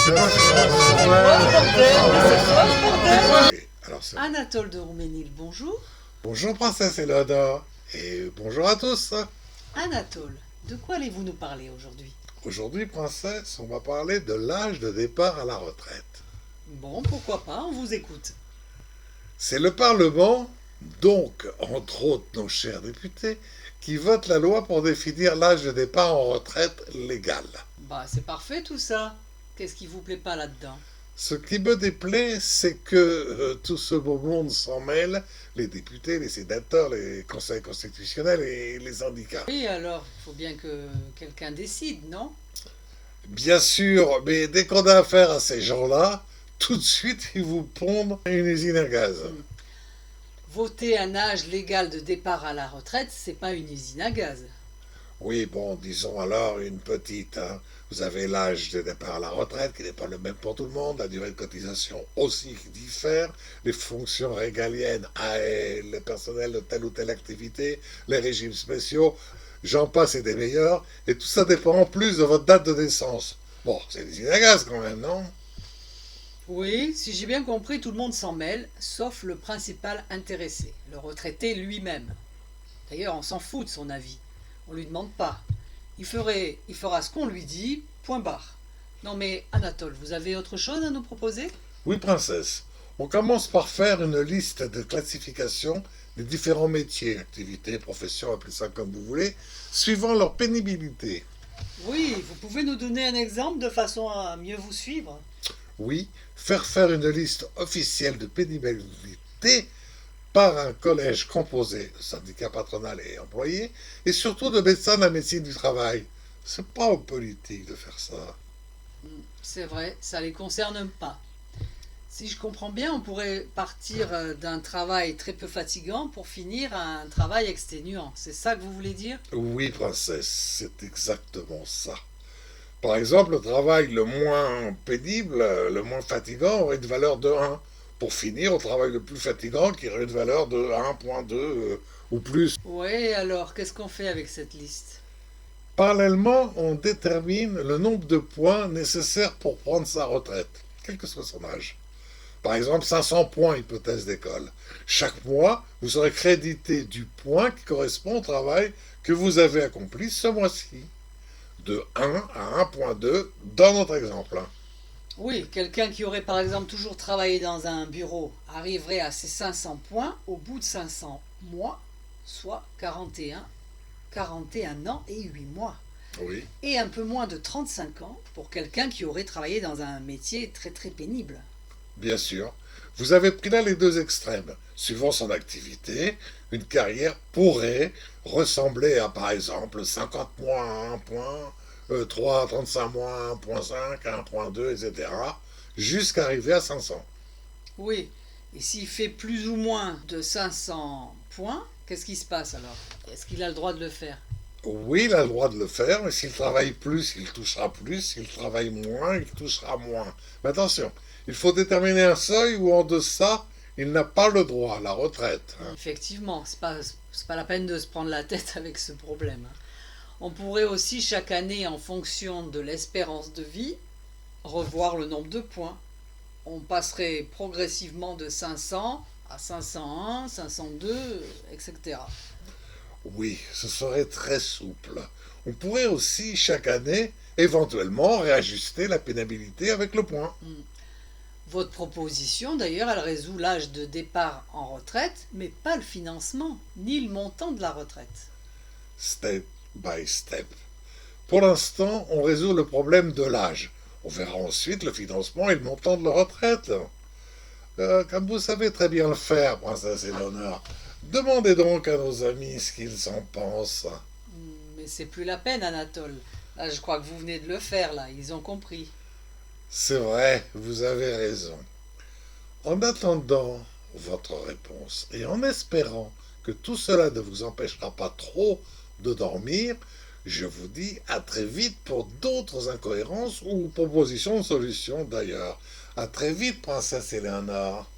C'est pas ça. Alors, Anatole de Rouménil, bonjour. bonjour princesse Eleonore et bonjour à tous. Anatole, de quoi allez-vous nous parler aujourd'hui? Aujourd'hui, princesse, on va parler de l'âge de départ à la retraite. Bon, pourquoi pas, on vous écoute. C'est le Parlement, donc entre autres nos chers députés, qui vote la loi pour définir l'âge de départ en retraite légal. Bah, c'est parfait tout ça. Qu'est-ce qui vous plaît pas là-dedans? Ce qui me déplaît, c'est que tout ce beau monde s'en mêle, les députés, les sénateurs, les conseils constitutionnels et les syndicats. Oui, alors, il faut bien que quelqu'un décide, non? Bien sûr, mais dès qu'on a affaire à ces gens-là, tout de suite, ils vous pondent une usine à gaz. Voter un âge légal de départ à la retraite, c'est pas une usine à gaz. Oui, bon, disons alors une petite. Hein. Vous avez l'âge de départ à la retraite qui n'est pas le même pour tout le monde, la durée de cotisation aussi qui diffère, les fonctions régaliennes, le personnel de telle ou telle activité, les régimes spéciaux, j'en passe et des meilleurs, et tout ça dépend en plus de votre date de naissance. Bon, c'est des usines à gaz quand même, non? Oui, si j'ai bien compris, tout le monde s'en mêle, sauf le principal intéressé, le retraité lui-même. D'ailleurs, on s'en fout de son avis. On lui demande pas. Il fera ce qu'on lui dit, point barre. Non mais Anatole, vous avez autre chose à nous proposer? Oui, princesse. On commence par faire une liste de classification des différents métiers, activités, professions, appelez ça comme vous voulez, suivant leur pénibilité. Oui, vous pouvez nous donner un exemple de façon à mieux vous suivre? Oui, faire une liste officielle de pénibilité par un collège composé de syndicats patronal et employés, et surtout de médecins de la médecine du travail. C'est pas politique de faire ça. C'est vrai, ça les concerne pas. Si je comprends bien, on pourrait partir d'un travail très peu fatigant pour finir à un travail exténuant. C'est ça que vous voulez dire? Oui, princesse, c'est exactement ça. Par exemple, le travail le moins pénible, le moins fatigant, aurait une valeur de 1. Pour finir, au travail le plus fatigant, qui aurait une valeur de 1,2 ou plus. Oui, alors qu'est-ce qu'on fait avec cette liste? Parallèlement, on détermine le nombre de points nécessaires pour prendre sa retraite, quel que soit son âge. Par exemple, 500 points, hypothèse d'école. Chaque mois, vous serez crédité du point qui correspond au travail que vous avez accompli ce mois-ci. De 1 à 1,2 dans notre exemple. Oui, quelqu'un qui aurait par exemple toujours travaillé dans un bureau arriverait à ses 500 points au bout de 500 mois, soit 41 ans et 8 mois. Oui, Et un peu moins de 35 ans pour quelqu'un qui aurait travaillé dans un métier très très pénible. bien sûr. Vous avez pris là les deux extrêmes. Suivant son activité, une carrière pourrait ressembler à, par exemple, 50 mois à 1 point, 3 à 35 mois à 1,5, à 1,2, etc., jusqu'à arriver à 500. Oui, et s'il fait plus ou moins de 500 points, qu'est-ce qui se passe alors? Est-ce qu'il a le droit de le faire? Oui, il a le droit de le faire, mais s'il travaille plus, il touchera plus. S'il travaille moins, il touchera moins. Mais attention, il faut déterminer un seuil où en deçà, il n'a pas le droit à la retraite. Hein. Effectivement, c'est pas la peine de se prendre la tête avec ce problème. On pourrait aussi chaque année, en fonction de l'espérance de vie, revoir le nombre de points. On passerait progressivement de 500 à 501, 502, etc. Oui, ce serait très souple. On pourrait aussi, chaque année, éventuellement réajuster la pénibilité avec le point. Votre proposition, d'ailleurs, elle résout l'âge de départ en retraite, mais pas le financement, ni le montant de la retraite. Step by step. Pour l'instant, on résout le problème de l'âge. On verra ensuite le financement et le montant de la retraite. Comme vous savez très bien le faire, princesse Eleonore, demandez donc à nos amis ce qu'ils en pensent. Mais c'est plus la peine, Anatole. Là, je crois que vous venez de le faire, là. Ils ont compris. C'est vrai, vous avez raison. En attendant votre réponse et en espérant que tout cela ne vous empêchera pas trop de dormir, je vous dis à très vite pour d'autres incohérences ou propositions de solutions d'ailleurs. À très vite, princesse Eleonore.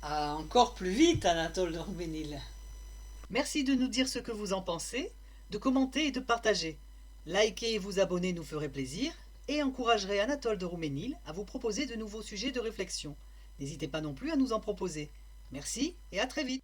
Ah, encore plus vite, Anatole de Rouménil. Merci de nous dire ce que vous en pensez, de commenter et de partager. Liker et vous abonner nous ferait plaisir. et encouragerai Anatole de Rouménil à vous proposer de nouveaux sujets de réflexion. N'hésitez pas non plus à nous en proposer. Merci et à très vite.